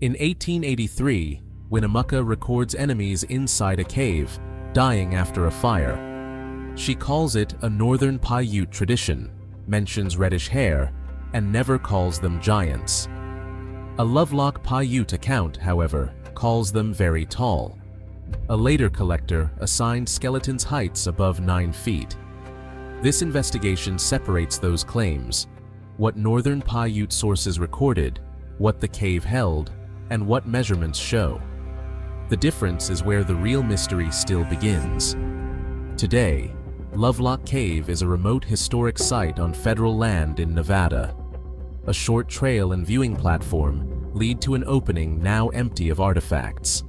In 1883, Winnemucca records enemies inside a cave, dying after a fire. She calls it a Northern Paiute tradition, mentions reddish hair, and never calls them giants. A Lovelock Paiute account, however, calls them very tall. A later collector assigned skeletons heights above 9 feet. This investigation separates those claims: what Northern Paiute sources recorded, what the cave held, and what measurements show. The difference is where the real mystery still begins. Today, Lovelock Cave is a remote historic site on federal land in Nevada. A short trail and viewing platform lead to an opening now empty of artifacts.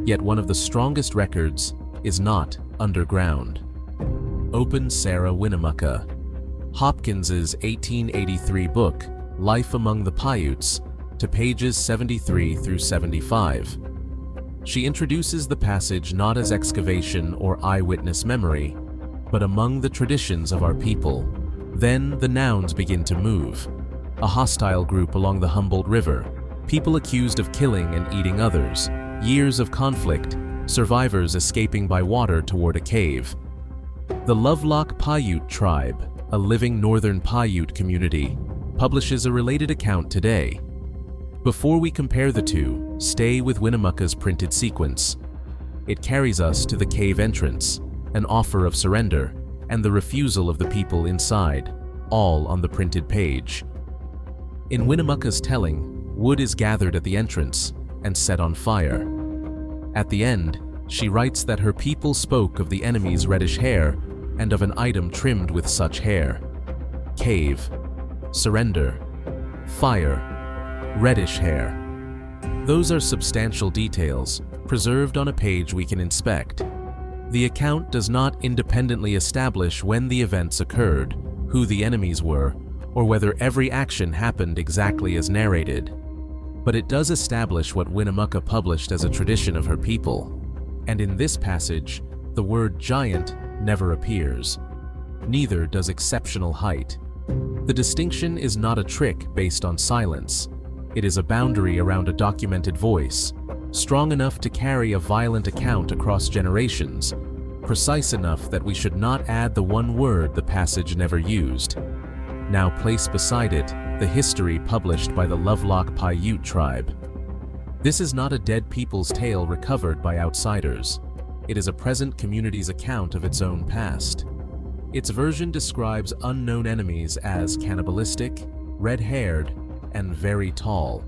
Yet one of the strongest records is not underground. Open Sarah Winnemucca. Hopkins's 1883 book, Life Among the Paiutes, to pages 73 through 75. She introduces the passage not as excavation or eyewitness memory, but among the traditions of our people. Then the nouns begin to move. A hostile group along the Humboldt River, people accused of killing and eating others, years of conflict, survivors escaping by water toward a cave. The Lovelock Paiute Tribe, a living Northern Paiute community, publishes a related account today. Before we compare the two, stay with Winnemucca's printed sequence. It carries us to the cave entrance, an offer of surrender, and the refusal of the people inside, all on the printed page. In Winnemucca's telling, wood is gathered at the entrance and set on fire. At the end, she writes that her people spoke of the enemy's reddish hair and of an item trimmed with such hair. Cave, surrender, fire, reddish hair. Those are substantial details, preserved on a page we can inspect. The account does not independently establish when the events occurred, who the enemies were, or whether every action happened exactly as narrated. But it does establish what Winnemucca published as a tradition of her people. And in this passage, the word giant never appears. Neither does exceptional height. The distinction is not a trick based on silence. It is a boundary around a documented voice, strong enough to carry a violent account across generations, precise enough that we should not add the one word the passage never used. Now place beside it the history published by the Lovelock Paiute Tribe. This is not a dead people's tale recovered by outsiders. It is a present community's account of its own past. Its version describes unknown enemies as cannibalistic, red-haired, and very tall.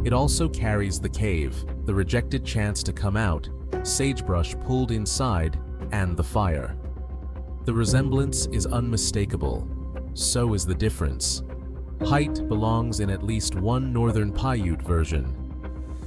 It also carries the cave, the rejected chance to come out, sagebrush pulled inside, and the fire. The resemblance is unmistakable. So is the difference. Height belongs in at least one Northern Paiute version.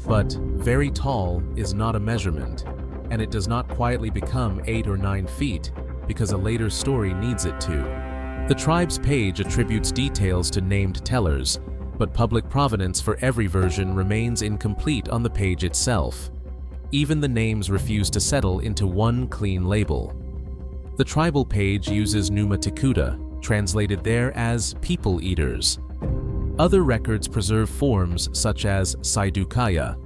But very tall is not a measurement, and it does not quietly become 8 or 9 feet because a later story needs it to. The tribe's page attributes details to named tellers, but public provenance for every version remains incomplete on the page itself. Even the names refuse to settle into one clean label. The tribal page uses Numa-Tikuta, translated there as people eaters. Other records preserve forms such as Si-Te-Cah.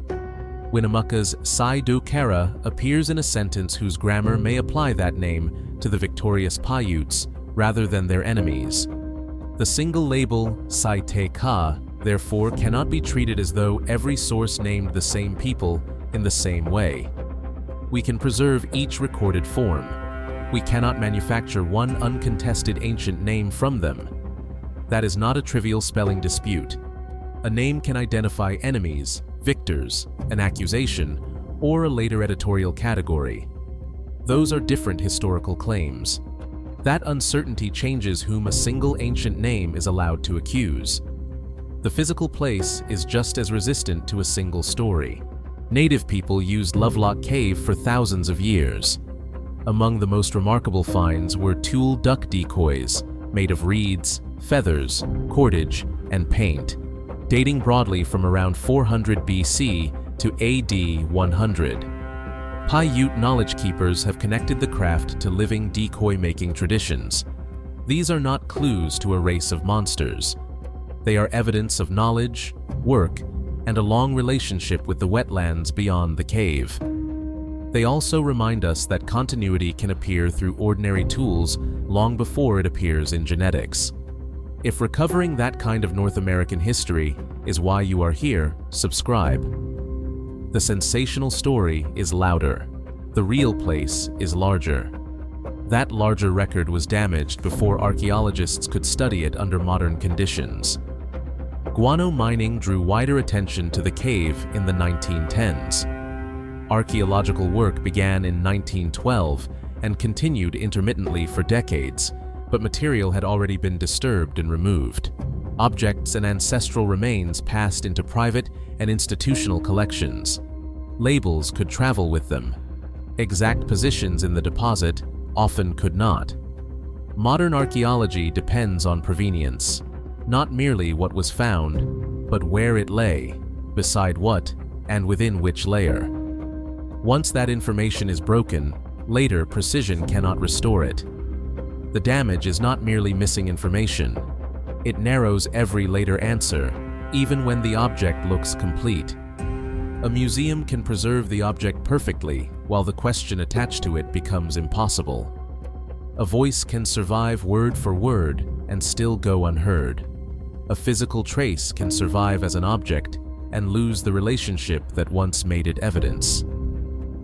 Winnemucca's Si-Te-Cah appears in a sentence whose grammar may apply that name to the victorious Paiutes rather than their enemies. The single label Si-Te-Cah therefore cannot be treated as though every source named the same people in the same way. We can preserve each recorded form. We cannot manufacture one uncontested ancient name from them. That is not a trivial spelling dispute. A name can identify enemies, victors, an accusation, or a later editorial category. Those are different historical claims. That uncertainty changes whom a single ancient name is allowed to accuse. The physical place is just as resistant to a single story. Native people used Lovelock Cave for thousands of years. Among the most remarkable finds were tool duck decoys made of reeds, feathers, cordage, and paint, dating broadly from around 400 BC to AD 100. Paiute knowledge keepers have connected the craft to living decoy-making traditions. These are not clues to a race of monsters. They are evidence of knowledge, work, and a long relationship with the wetlands beyond the cave. They also remind us that continuity can appear through ordinary tools long before it appears in genetics. If recovering that kind of North American history is why you are here, subscribe. The sensational story is louder. The real place is larger. That larger record was damaged before archaeologists could study it under modern conditions. Guano mining drew wider attention to the cave in the 1910s. Archaeological work began in 1912 and continued intermittently for decades, but material had already been disturbed and removed. Objects and ancestral remains passed into private and institutional collections. Labels could travel with them. Exact positions in the deposit often could not. Modern archaeology depends on provenience, not merely what was found, but where it lay, beside what, and within which layer. Once that information is broken, later precision cannot restore it. The damage is not merely missing information. It narrows every later answer, even when the object looks complete. A museum can preserve the object perfectly, while the question attached to it becomes impossible. A voice can survive word for word and still go unheard. A physical trace can survive as an object and lose the relationship that once made it evidence.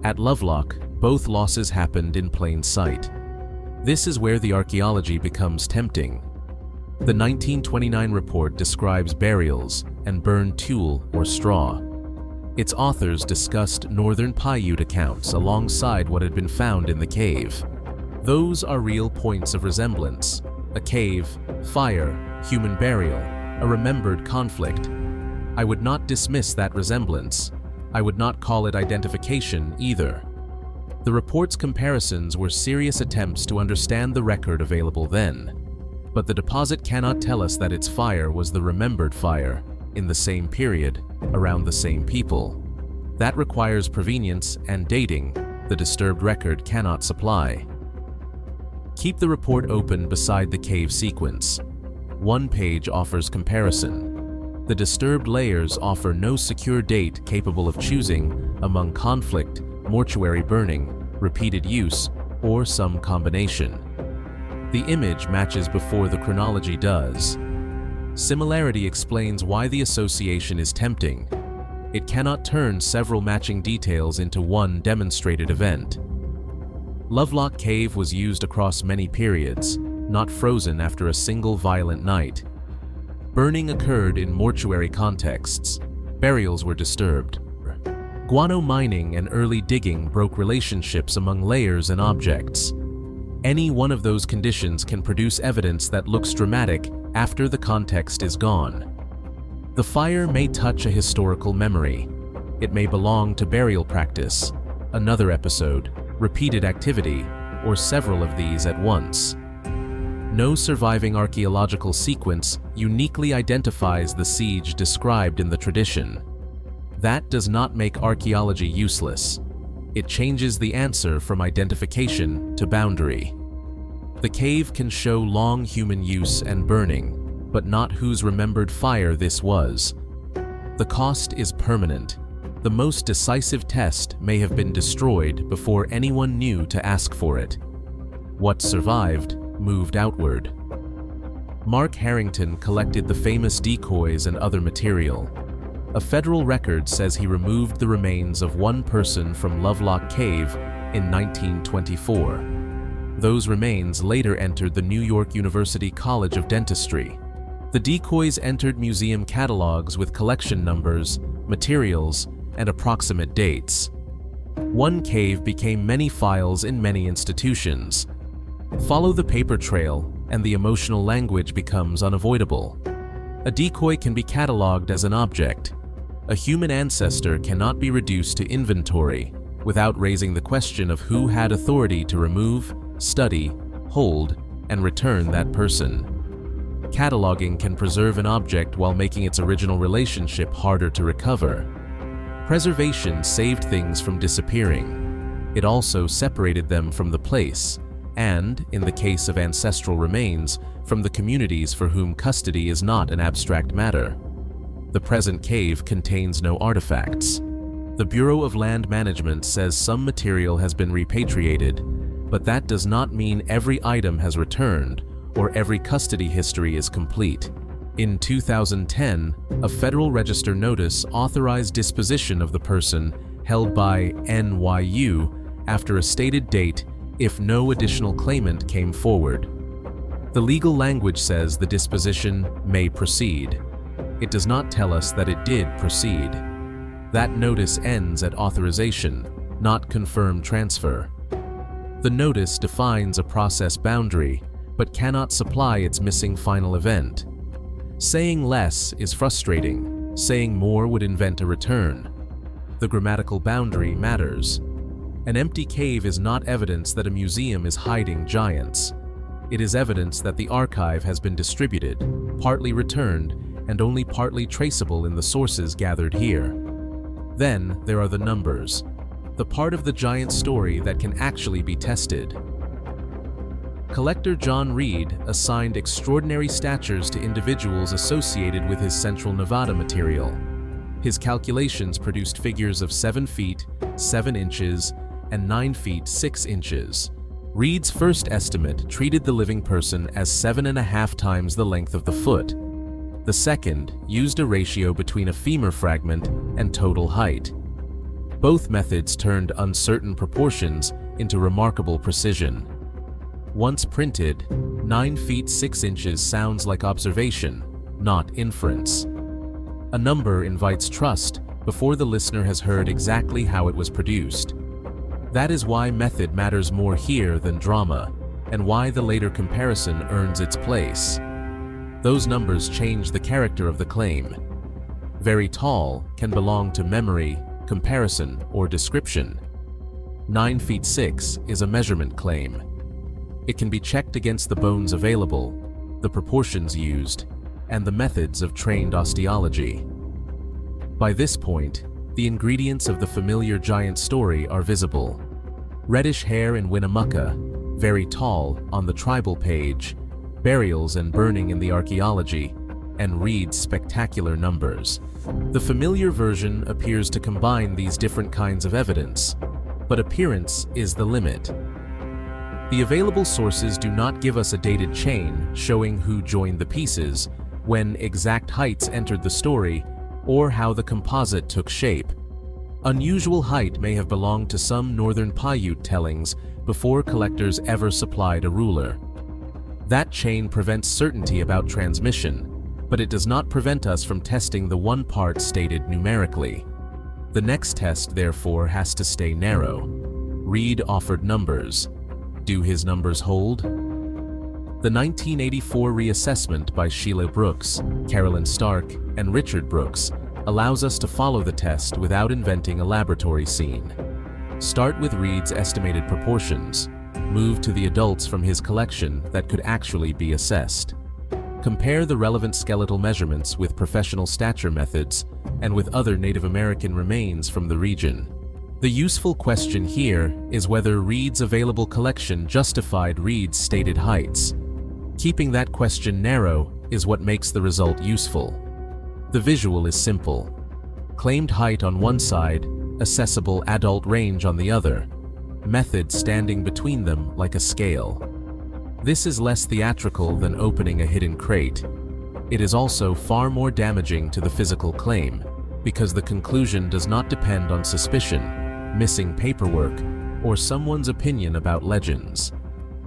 At Lovelock, both losses happened in plain sight. This is where the archaeology becomes tempting. The 1929 report describes burials and burned tule or straw. Its authors discussed Northern Paiute accounts alongside what had been found in the cave. Those are real points of resemblance: a cave, fire, human burial, a remembered conflict. I would not dismiss that resemblance. I would not call it identification either. The report's comparisons were serious attempts to understand the record available then. But the deposit cannot tell us that its fire was the remembered fire, in the same period, around the same people. That requires provenience and dating the disturbed record cannot supply. Keep the report open beside the cave sequence. One page offers comparison. The disturbed layers offer no secure date capable of choosing among conflict, mortuary burning, repeated use, or some combination. The image matches before the chronology does. Similarity explains why the association is tempting. It cannot turn several matching details into one demonstrated event. Lovelock Cave was used across many periods, not frozen after a single violent night. Burning occurred in mortuary contexts. Burials were disturbed. Guano mining and early digging broke relationships among layers and objects. Any one of those conditions can produce evidence that looks dramatic after the context is gone. The fire may touch a historical memory. It may belong to burial practice, another episode, repeated activity, or several of these at once. No surviving archaeological sequence uniquely identifies the siege described in the tradition. That does not make archaeology useless. It changes the answer from identification to boundary. The cave can show long human use and burning, but not whose remembered fire this was. The cost is permanent. The most decisive test may have been destroyed before anyone knew to ask for it. What survived moved outward. Mark Harrington collected the famous decoys and other material. A federal record says he removed the remains of one person from Lovelock Cave in 1924. Those remains later entered the New York University College of Dentistry. The decoys entered museum catalogs with collection numbers, materials, and approximate dates. One cave became many files in many institutions. Follow the paper trail, and the emotional language becomes unavoidable. A decoy can be catalogued as an object. A human ancestor cannot be reduced to inventory without raising the question of who had authority to remove, study, hold, and return that person. Cataloging can preserve an object while making its original relationship harder to recover. Preservation saved things from disappearing. It also separated them from the place, and, in the case of ancestral remains, from the communities for whom custody is not an abstract matter. The present cave contains no artifacts. The Bureau of Land Management says some material has been repatriated, but that does not mean every item has returned or every custody history is complete. In 2010, a Federal Register notice authorized disposition of the person held by NYU after a stated date if no additional claimant came forward. The legal language says the disposition may proceed. It does not tell us that it did proceed. That notice ends at authorization, not confirmed transfer. The notice defines a process boundary, but cannot supply its missing final event. Saying less is frustrating. Saying more would invent a return. The grammatical boundary matters. An empty cave is not evidence that a museum is hiding giants. It is evidence that the archive has been distributed, partly returned, and only partly traceable in the sources gathered here. Then there are the numbers, the part of the giant story that can actually be tested. Collector John Reed assigned extraordinary statures to individuals associated with his Central Nevada material. His calculations produced figures of 7 feet, 7 inches, and 9 feet, 6 inches. Reed's first estimate treated the living person as 7.5 times the length of the foot. The second used a ratio between a femur fragment and total height. Both methods turned uncertain proportions into remarkable precision. Once printed, 9 feet 6 inches sounds like observation, not inference. A number invites trust before the listener has heard exactly how it was produced. That is why method matters more here than drama, and why the later comparison earns its place. Those numbers change the character of the claim. Very tall can belong to memory, comparison, or description. 9 feet 6 is a measurement claim. It can be checked against the bones available, the proportions used, and the methods of trained osteology. By this point, the ingredients of the familiar giant story are visible. Reddish hair in Winnemucca, very tall on the tribal page, burials and burning in the archaeology, and Reed's spectacular numbers. The familiar version appears to combine these different kinds of evidence, but appearance is the limit. The available sources do not give us a dated chain showing who joined the pieces, when exact heights entered the story, or how the composite took shape. Unusual height may have belonged to some Northern Paiute tellings before collectors ever supplied a ruler. That chain prevents certainty about transmission, but it does not prevent us from testing the one part stated numerically. The next test, therefore, has to stay narrow. Reed offered numbers. Do his numbers hold? The 1984 reassessment by Sheila Brooks, Carolyn Stark, and Richard Brooks allows us to follow the test without inventing a laboratory scene. Start with Reed's estimated proportions. Move to the adults from his collection that could actually be assessed. Compare the relevant skeletal measurements with professional stature methods and with other Native American remains from the region. The useful question here is whether Reed's available collection justified Reed's stated heights. Keeping that question narrow is what makes the result useful. The visual is simple. Claimed height on one side, accessible adult range on the other. Method standing between them like a scale. This is less theatrical than opening a hidden crate. It is also far more damaging to the physical claim, because the conclusion does not depend on suspicion, missing paperwork, or someone's opinion about legends.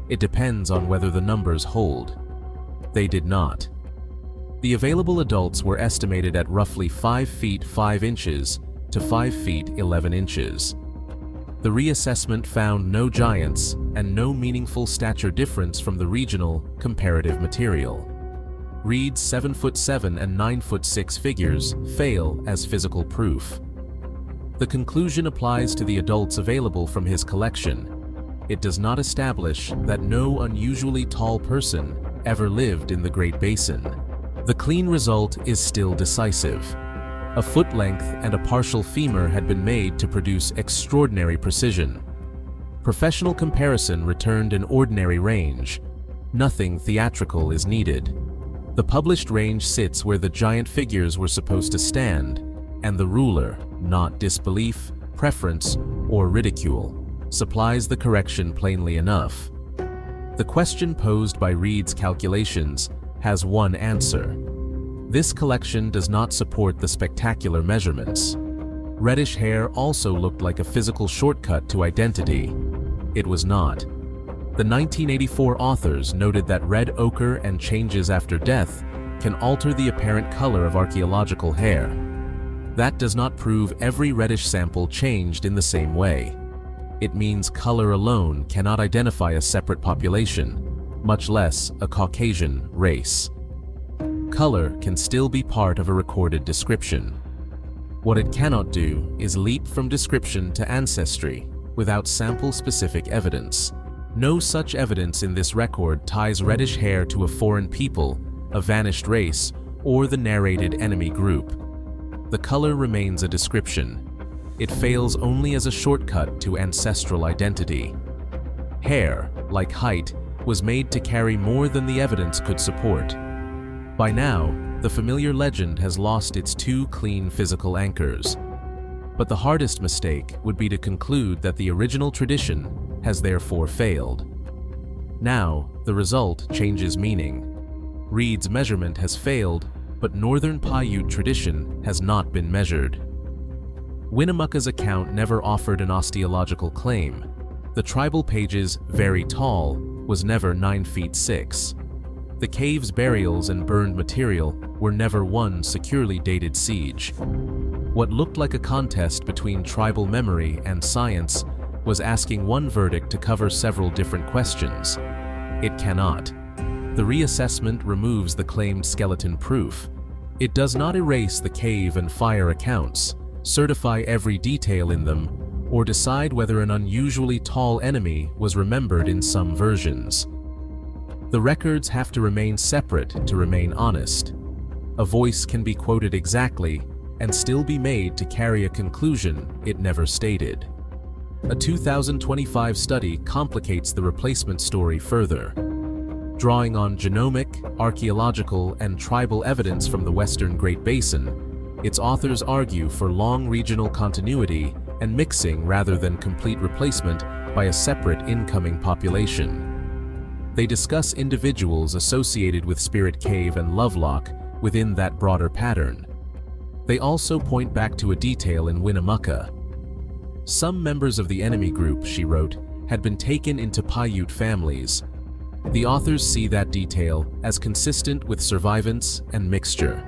It depends on whether the numbers hold. They did not. The available adults were estimated at roughly 5 feet 5 inches to 5 feet 11 inches. The reassessment found no giants and no meaningful stature difference from the regional comparative material. Reed's 7'7" and 9'6" figures fail as physical proof. The conclusion applies to the adults available from his collection. It does not establish that no unusually tall person ever lived in the Great Basin. The clean result is still decisive. A foot length and a partial femur had been made to produce extraordinary precision. Professional comparison returned an ordinary range. Nothing theatrical is needed. The published range sits where the giant figures were supposed to stand, and the ruler, not disbelief, preference, or ridicule, supplies the correction plainly enough. The question posed by Reed's calculations has one answer. This collection does not support the spectacular measurements. Reddish hair also looked like a physical shortcut to identity. It was not. The 1984 authors noted that red ochre and changes after death can alter the apparent color of archaeological hair. That does not prove every reddish sample changed in the same way. It means color alone cannot identify a separate population, much less a Caucasian race. Color can still be part of a recorded description. What it cannot do is leap from description to ancestry without sample-specific evidence. No such evidence in this record ties reddish hair to a foreign people, a vanished race, or the narrated enemy group. The color remains a description. It fails only as a shortcut to ancestral identity. Hair, like height, was made to carry more than the evidence could support. By now, the familiar legend has lost its two clean physical anchors. But the hardest mistake would be to conclude that the original tradition has therefore failed. Now, the result changes meaning. Reed's measurement has failed, but Northern Paiute tradition has not been measured. Winnemucca's account never offered an osteological claim. The tribal page's "very tall" was never 9 feet 6. The cave's burials and burned material were never one securely dated siege. What looked like a contest between tribal memory and science was asking one verdict to cover several different questions. It cannot. The reassessment removes the claimed skeleton proof. It does not erase the cave and fire accounts, certify every detail in them, or decide whether an unusually tall enemy was remembered in some versions. The records have to remain separate to remain honest. A voice can be quoted exactly and still be made to carry a conclusion it never stated. A 2025 study complicates the replacement story further. Drawing on genomic, archaeological, and tribal evidence from the Western Great Basin, its authors argue for long regional continuity and mixing rather than complete replacement by a separate incoming population. They discuss individuals associated with Spirit Cave and Lovelock within that broader pattern. They also point back to a detail in Winnemucca. Some members of the enemy group, she wrote, had been taken into Paiute families. The authors see that detail as consistent with survivance and mixture.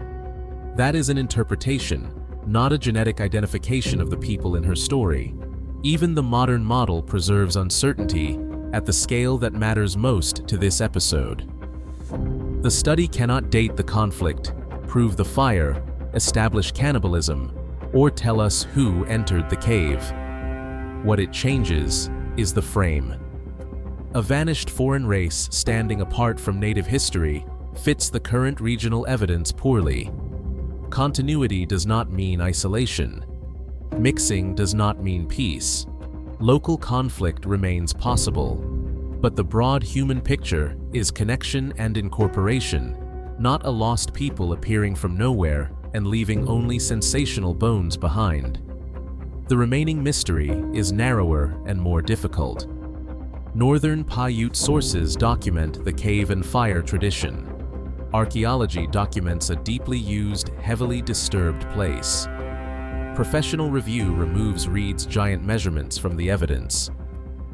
That is an interpretation, not a genetic identification of the people in her story. Even the modern model preserves uncertainty at the scale that matters most to this episode. The study cannot date the conflict, prove the fire, establish cannibalism, or tell us who entered the cave. What it changes is the frame. A vanished foreign race standing apart from native history fits the current regional evidence poorly. Continuity does not mean isolation. Mixing does not mean peace. Local conflict remains possible, but the broad human picture is connection and incorporation, not a lost people appearing from nowhere and leaving only sensational bones behind. The remaining mystery is narrower and more difficult. Northern Paiute sources document the cave and fire tradition. Archaeology documents a deeply used, heavily disturbed place. Professional review removes Reed's giant measurements from the evidence.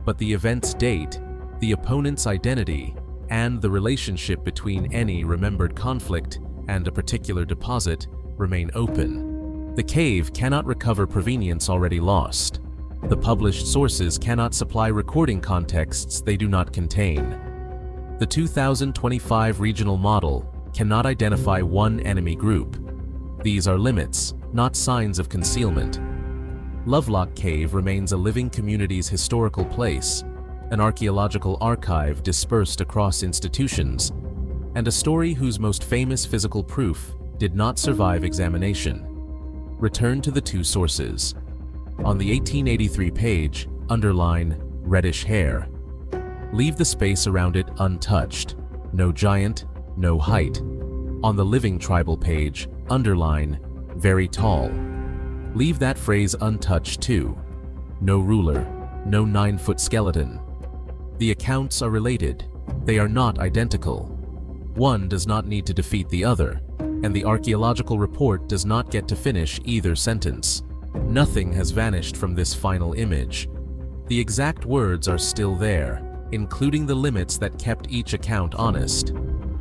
But the event's date, the opponent's identity, and the relationship between any remembered conflict and a particular deposit remain open. The cave cannot recover provenience already lost. The published sources cannot supply recording contexts they do not contain. The 2025 regional model cannot identify one enemy group. These are limits, not signs of concealment. Lovelock Cave remains a living community's historical place, an archaeological archive dispersed across institutions, and a story whose most famous physical proof did not survive examination. Return to the two sources. On the 1883 page, underline reddish hair. Leave the space around it untouched. No giant, no height. On the living tribal page, underline, very tall. Leave that phrase untouched too. No ruler, no 9-foot skeleton. The accounts are related. They are not identical. One does not need to defeat the other, and the archaeological report does not get to finish either sentence. Nothing has vanished from this final image. The exact words are still there, including the limits that kept each account honest.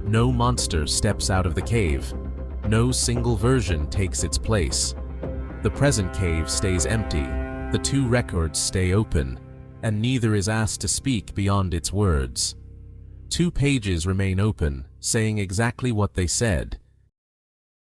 No monster steps out of the cave. No single version takes its place. The present cave stays empty, the 2 records stay open, and neither is asked to speak beyond its words. 2 pages remain open, saying exactly what they said,